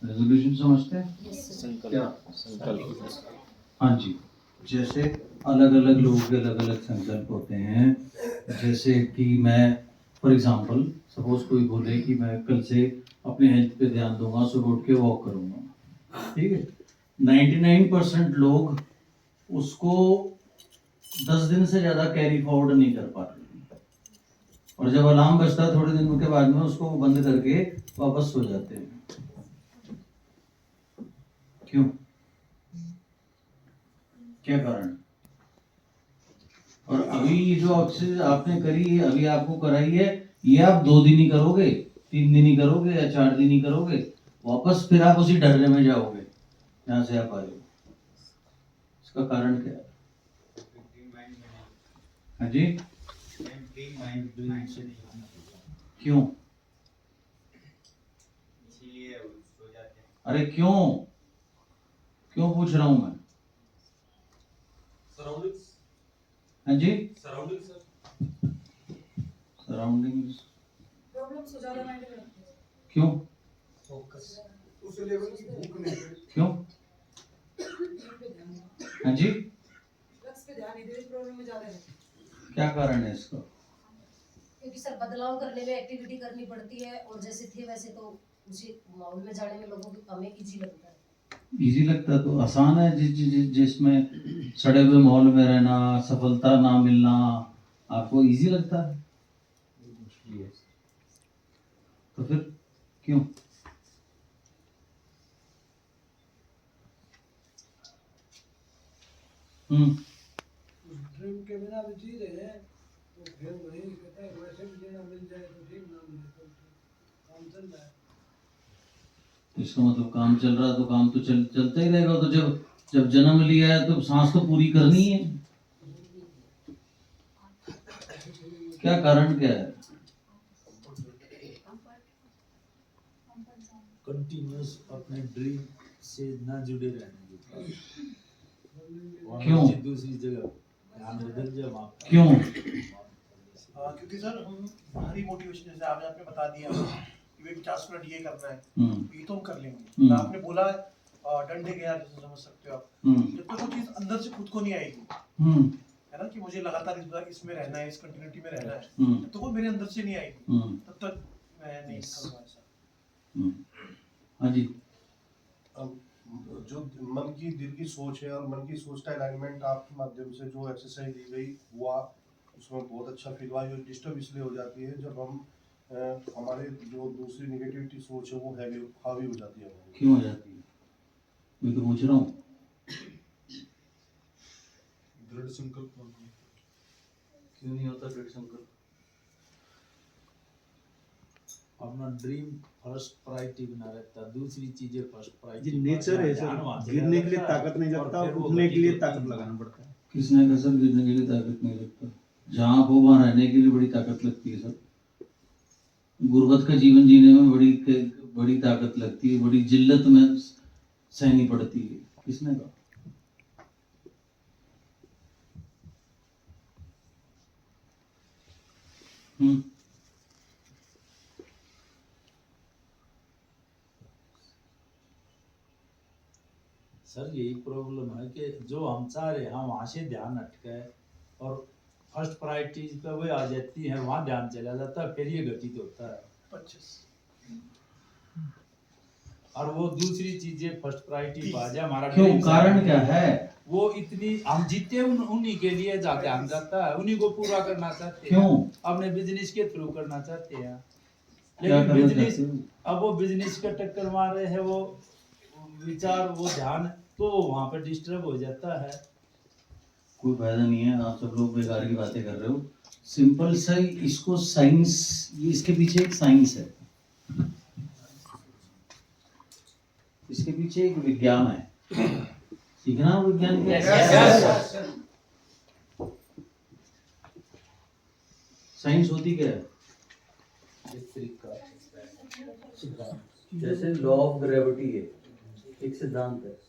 Resolution समझते हैं? क्या संकल्प। हाँ जी, जैसे अलग अलग लोगों के अलग अलग संकल्प होते हैं। जैसे कि मैं फॉर एग्जांपल सपोज कोई बोले कि मैं कल से अपने हेल्थ पे ध्यान दूंगा, सुबह उठ के वॉक करूंगा, ठीक है। 99% लोग उसको 10 दिन से ज़्यादा कैरी फॉरवर्ड नहीं कर पाते, और जब अलार्म बजता है थोड़े दिनों के बाद में उसको बंद करके वापस सो जाते हैं। क्यों? क्या कारण? और अभी ये जो आपने करी है, अभी आपको कराई है, ये आप 2 दिन ही करोगे, 3 दिन ही करोगे या 4 दिन ही करोगे, वापस फिर आप उसी ढर्रे में जाओगे जहाँ से आप आए हो। इसका कारण क्या है? हाँ जी, क्यों? अरे क्यों क्यों पूछ रहा हूं मैं? सराउंडिंग्स। हाँ जी, सराउंडिंग्स सर। सराउंडिंग्स प्रॉब्लम्स हो ज्यादा माइंड में रखते हैं। क्यों? फोकस उस लेवल की भूख नहीं है। क्यों? हाँ जी, लक्ष्य पे ध्यान नहीं दे, प्रॉब्लम में ज्यादा है। क्या कारण है इसका? क्योंकि सर बदलाव करने में एक्टिविटी करनी पड़ती है, और जैसे थे वैसे तो उसी माहौल में जाने में लोगों को हमें इजी लगता है। इजी लगता तो आसान है, जिसमें सड़े हुए माहौल में रहना, सफलता ना मिलना आपको इजी लगता है, तो फिर क्यों? ड्रीम के बिना भी जी रहे हैं तो फिर वही कहता है वैसे भी देना मिल जाए तो ठीक, ना मिले तो काम चल रहा है। इसका मतलब काम चल रहा तो काम तो चलता ही रहेगा। तो जब जन्म लिया है तो सांस तो पूरी करनी है। क्या कारण क्या है? कंटिन्यूस अपने ड्रीम से ना जुड़े रहने की। क्यों? दूसरी जगह क्यों? क्योंकि सर हम बाहरी मोटिवेशन, जैसे आपने बता दिया कि भाई 50 मिनट ये करना है, ये तो हम कर लेंगे। आपने बोला डंडे के यार, जैसे समझ सकते हो आप, जब तक वो चीज अंदर से खुद को नहीं आएगी, है ना, कि मुझे लगातार इसमें रहना है, इस कंटिन्यूटी में रहना है, जब तक वो मेरे अंदर से नहीं आएगी तब तक मैं नहीं करूँगा ऐसा। हाँ जी, अब जो मन की दिल की सोच है और मन की सोच का अलाइनमेंट आपके माध्यम से जो एक्सरसाइज दी गई हुआ, उसमें बहुत अच्छा फील हुआ। जो डिस्टर्ब इसलिए हो जाती है जब हम हमारे जो दूसरी नेगेटिविटी सोच है वो हावी हो जाती है। क्यों हो जाती है? मैं तो पूछ रहा हूँ। दृढ़ संकल्प क्यों नहीं होता दृढ़ संकल्प? अपना ड्रीम फर्स्ट प्रायोरिटी बना रहता है, दूसरी चीजें फर्स्ट प्रायोरिटी। नेचर है सर, गिरने के लिए ताकत नहीं लगता, उठने के लिए ताकत लगाना पड़ता है। किसने कहा सर गिरने के लिए ताकत नहीं लगता? जहाँ आप हो वहाँ रहने के लिए बड़ी ताकत लगती है सर। गुर्बत का जीवन जीने में बड़ी ताकत लगती है, बड़ी जिल्लत में सहनी पड़ती है। किसने कहा? सर यही प्रॉब्लम है कि जो हम चाह रहे हैं वहाँ से ध्यान हटका है, और फर्स्ट प्रायोरिटी पे वो आ जाती है, वहाँ ध्यान चला जाता है, फिर ये घटित होता है। 25 और वो दूसरी चीजें फर्स्ट प्रायोरिटी पा जाए हमारा। क्यों? कारण क्या है? वो इतनी हम जीते उन्हीं के लिए जाके हम जाता है, उन्हीं को पूरा करना चाहते हैं। क्यों? अपने बिजनेस के थ्रू करना चाहते हैं, क्या लेकिन बिजनेस करना? अब वो बिजनेस का टक्कर मार रहे हैं, वो विचार वो ध्यान तो वहाँ पर डिस्टर्ब हो जाता है। कोई फायदा नहीं है, आप सब लोग बेकार की बातें कर रहे हो। सिंपल सा इसको साइंस, इसके पीछे एक साइंस है, इसके पीछे एक विज्ञान है। सीखना विज्ञान क्या? साइंस होती क्या है? जैसे लॉ ऑफ ग्रेविटी है, एक सिद्धांत है।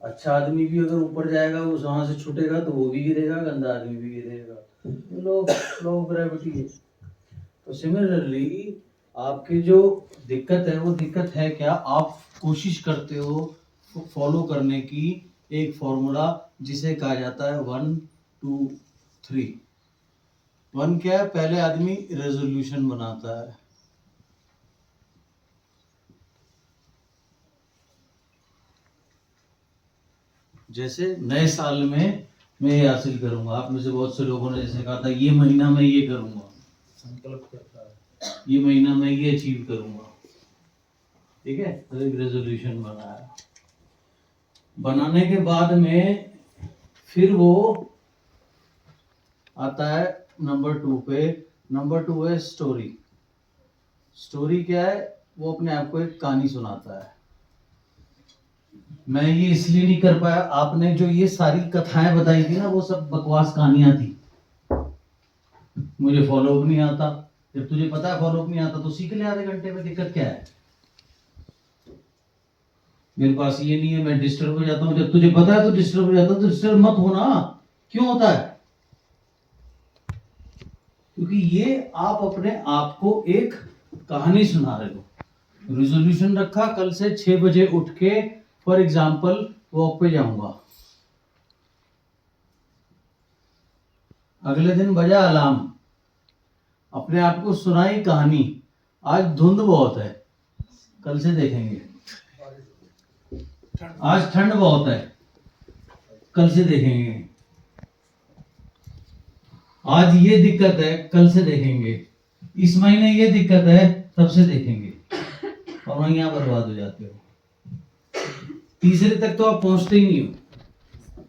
अच्छा आदमी भी अगर ऊपर जाएगा वो वहां से छूटेगा तो वो भी गिरेगा, गंदा आदमी भी गिरेगा। लॉ ऑफ ग्रेविटी है। तो सिमिलरली आपकी जो दिक्कत है वो दिक्कत है क्या, आप कोशिश करते हो फॉलो करने की एक फॉर्मूला जिसे कहा जाता है 1 2 3। 1 क्या है, पहले आदमी रेजोल्यूशन बनाता है, जैसे नए साल में मैं ये हासिल करूंगा। आप में से बहुत से लोगों ने जैसे कहा था ये महीना मैं ये करूंगा, संकल्प करता है, ये महीना मैं ये अचीव करूंगा, ठीक है, तो एक रेजोल्यूशन बनाया। बनाने के बाद में फिर वो आता है नंबर 2 पे। नंबर 2 है स्टोरी। स्टोरी क्या है, वो अपने आप को एक कहानी सुनाता है। मैं ये इसलिए नहीं कर पाया, आपने जो ये सारी कथाएं बताई थी ना वो सब बकवास कहानियां थी, मुझे फॉलो अप नहीं आता। जब तुझे पता है फॉलो अप नहीं आता तो सीख ले आधे घंटे में, दिक्कत क्या है। मेरे पास ये नहीं है, मैं डिस्टर्ब हो जाता हूँ। जब तुझे पता है तो डिस्टर्ब हो जाता है, तो डिस्टर्ब मत होना। क्यों होता है, क्योंकि ये आप अपने आप को एक कहानी सुना रहे हो। रेजोल्यूशन रखा, कल से 6 बजे उठ के फॉर एग्जाम्पल वॉक पे जाऊंगा। अगले दिन बजा अलार्म, अपने आप को सुनाई कहानी, आज धुंध बहुत है, कल से देखेंगे। आज ठंड बहुत है, कल से देखेंगे। आज ये दिक्कत है, कल से देखेंगे। इस महीने ये दिक्कत है, तब से देखेंगे। और वहीं यहां बर्बाद हो जाते हो। तीसरे तक तो आप पहुंचते ही नहीं हो।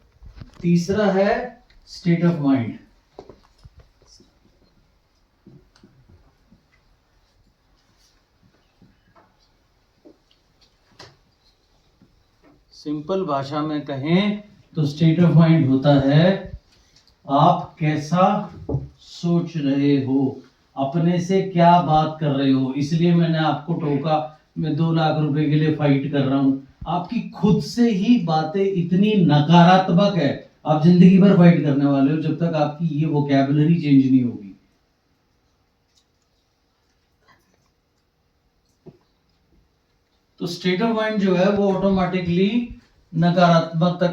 तीसरा है स्टेट ऑफ माइंड। सिंपल भाषा में कहें तो स्टेट ऑफ माइंड होता है आप कैसा सोच रहे हो, अपने से क्या बात कर रहे हो। इसलिए मैंने आपको टोका, मैं 2 लाख रुपए के लिए फाइट कर रहा हूं। आपकी खुद से ही बातें इतनी नकारात्मक है, आप जिंदगी भर फाइट करने वाले हो जब तक आपकी ये वोकैबुलरी चेंज नहीं होगी। तो स्टेट ऑफ माइंड जो है वो ऑटोमेटिकली नकारात्मकता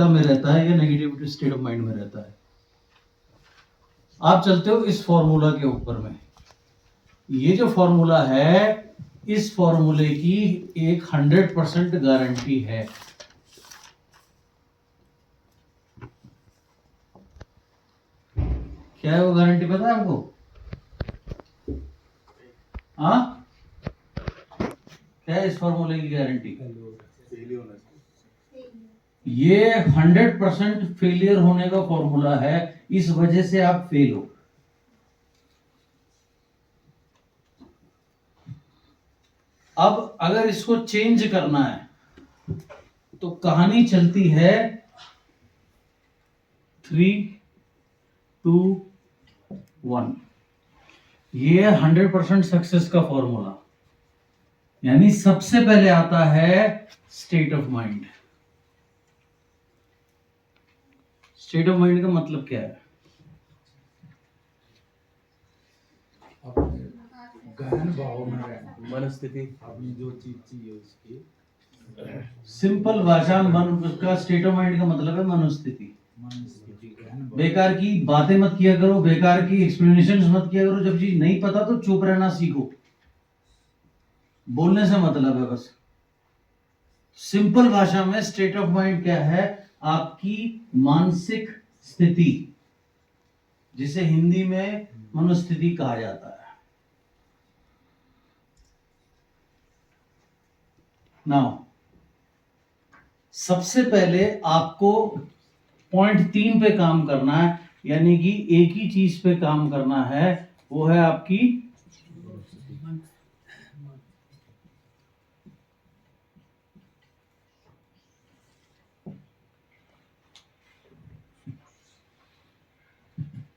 में रहता है या नेगेटिव स्टेट ऑफ माइंड में रहता है। आप चलते हो इस फॉर्मूला के ऊपर में। ये जो फॉर्मूला है, इस फॉर्मूले की एक 100% गारंटी है। क्या है वो गारंटी, पता है आपको? हाँ, क्या है इस फॉर्मूले की गारंटी? ये 100% फेलियर होने का फॉर्मूला है, इस वजह से आप फेल हो। अब अगर इसको चेंज करना है तो कहानी चलती है 3 2 1। ये 100% सक्सेस का फॉर्मूला। यानी सबसे पहले आता है state of mind. State of mind का मतलब क्या है? गहन भाव में रहना, मनस्थिति, अपनी जो चीज चाहिए उसकी सिंपल भाषा में उसका स्टेट ऑफ माइंड का मतलब है मनोस्थिति। मनस्थिति गहन भाव। बेकार की बातें मत किया करो, बेकार की एक्सप्लेनेशन मत किया करो। जब चीज नहीं पता तो चुप रहना सीखो, बोलने से मतलब है बस। सिंपल भाषा में स्टेट ऑफ माइंड क्या है? आपकी मानसिक स्थिति, जिसे हिंदी में मनोस्थिति कहा जाता है। नाउ सबसे पहले आपको पॉइंट 3 पे काम करना है, यानी कि एक ही चीज पे काम करना है, वो है आपकी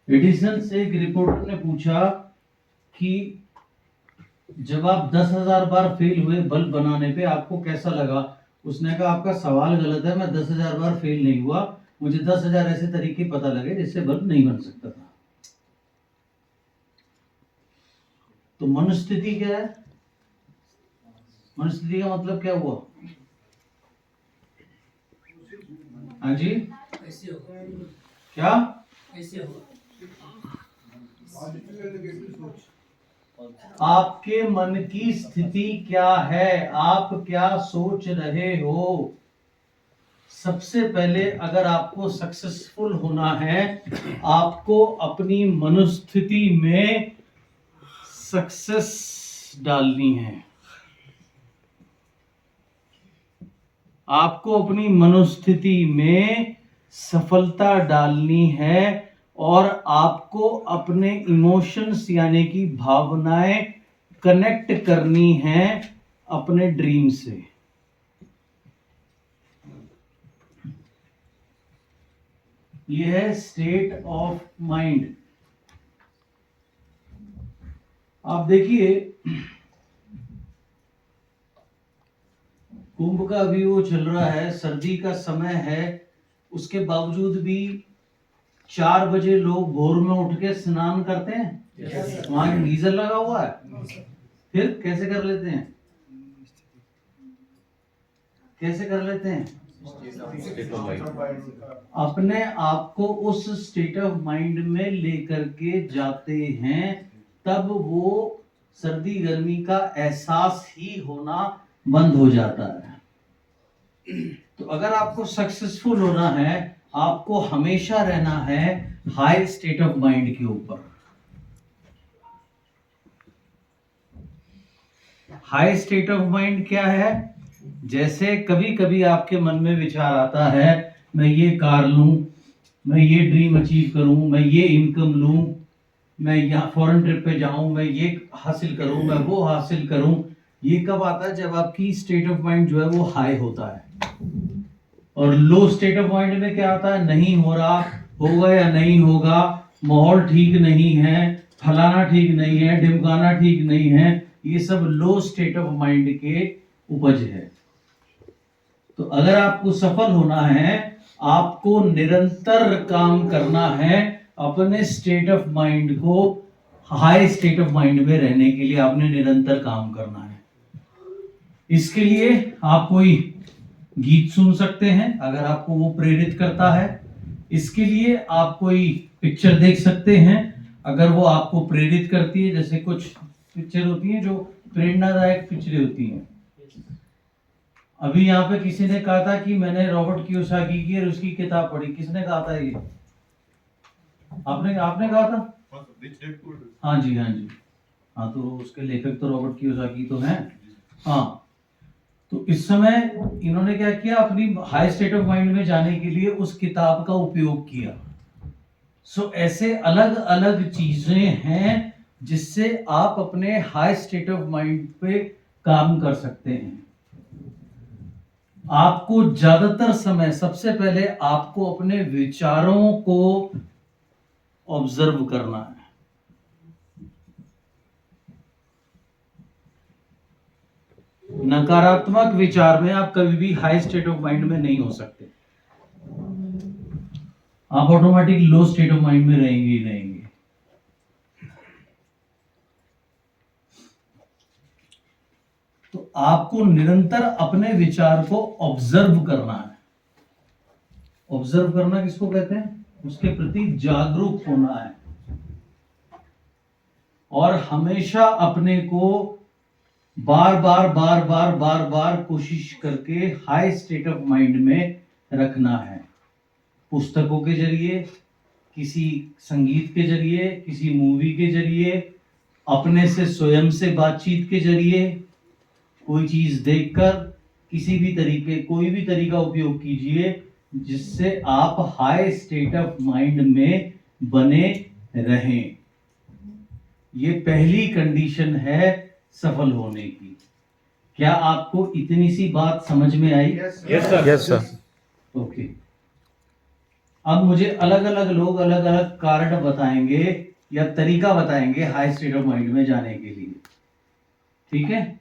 एडिसन से एक रिपोर्टर ने पूछा कि जब आप 10,000 बार फेल हुए बल्ब बनाने पे आपको कैसा लगा? उसने कहा आपका सवाल गलत है, मैं 10,000 बार फेल नहीं हुआ, मुझे 10,000 ऐसे तरीके पता लगे जिससे बल्ब नहीं बन सकता था। तो मनस्थिति क्या है? मनस्थिति का मतलब क्या हुआ? हाँ जी, ऐसे होगा, क्या? ऐसे होगा। आपके मन की स्थिति क्या है? आप क्या सोच रहे हो? सबसे पहले अगर आपको सक्सेसफुल होना है, आपको अपनी मनोस्थिति में सक्सेस डालनी है। आपको अपनी मनोस्थिति में सफलता डालनी है और आपको अपने इमोशंस यानी कि भावनाएं कनेक्ट करनी है अपने ड्रीम से। यह है स्टेट ऑफ माइंड। आप देखिए, कुंभ का भी वो चल रहा है, सर्दी का समय है, उसके बावजूद भी 4 बजे लोग भोर में उठ के स्नान करते हैं। वहां गीजर लगा हुआ है, फिर कैसे कर लेते हैं? कैसे कर लेते हैं? अपने आप को उस स्टेट ऑफ माइंड में लेकर के जाते हैं, तब वो सर्दी गर्मी का एहसास ही होना बंद हो जाता है। तो अगर आपको सक्सेसफुल होना है, आपको हमेशा रहना है हाई स्टेट ऑफ माइंड के ऊपर। हाई स्टेट ऑफ माइंड क्या है? जैसे कभी कभी आपके मन में विचार आता है, मैं ये कार लूं, मैं ये ड्रीम अचीव करूं, मैं ये इनकम लूं, मैं यहाँ फॉरेन ट्रिप पे जाऊं, मैं ये हासिल करूं, मैं वो हासिल करूं। ये कब आता है? जब आपकी स्टेट ऑफ माइंड जो है वो हाई होता है। और लो स्टेट ऑफ माइंड में क्या आता है? नहीं हो रहा, होगा या नहीं होगा, माहौल ठीक नहीं है, फलाना ठीक नहीं है, ढिमकाना ठीक नहीं है। ये सब लो स्टेट ऑफ माइंड के उपज है। तो अगर आपको सफल होना है, आपको निरंतर काम करना है अपने स्टेट ऑफ माइंड को हाई स्टेट ऑफ माइंड में रहने के लिए। आपने निरंतर काम करना है। इसके लिए आप कोई गीत सुन सकते हैं अगर आपको वो प्रेरित करता है। इसके लिए आप कोई पिक्चर देख सकते हैं अगर वो आपको प्रेरित करती है। जैसे कुछ पिक्चर होती हैं जो प्रेरणादायक पिक्चरें होती हैं। अभी यहाँ पे किसी ने कहा था कि मैंने रॉबर्ट कियोसाकी की और उसकी किताब पढ़ी। किसने कहा था ये? आपने कहा था? हाँ जी, हाँ जी, हाँ। तो उसके लेखक तो रॉबर्ट कियोसाकी तो हैं। हाँ, तो इस समय इन्होंने क्या किया? अपनी हाई स्टेट ऑफ माइंड में जाने के लिए उस किताब का उपयोग किया। सो ऐसे अलग अलग चीजें हैं जिससे आप अपने हाई स्टेट ऑफ माइंड पे काम कर सकते हैं। आपको ज्यादातर समय सबसे पहले आपको अपने विचारों को ऑब्जर्व करना है। नकारात्मक विचार में आप कभी भी हाई स्टेट ऑफ माइंड में नहीं हो सकते। आप automatic low state of mind में रहेंगे ही रहेंगे। तो आपको निरंतर अपने विचार को ऑब्जर्व करना है। ऑब्जर्व करना किसको कहते हैं? उसके प्रति जागरूक होना है और हमेशा अपने को बार बार कोशिश करके हाई स्टेट ऑफ माइंड में रखना है। पुस्तकों के जरिए, किसी संगीत के जरिए, किसी मूवी के जरिए, अपने से स्वयं से बातचीत के जरिए, कोई चीज देखकर, किसी भी तरीके, कोई भी तरीका उपयोग कीजिए जिससे आप हाई स्टेट ऑफ माइंड में बने रहें। ये पहली कंडीशन है सफल होने की। क्या आपको इतनी सी बात समझ में आई? Yes sir. ओके। अब मुझे अलग अलग लोग अलग अलग कारण बताएंगे या तरीका बताएंगे हाई स्टेट ऑफ माइंड में जाने के लिए। ठीक है?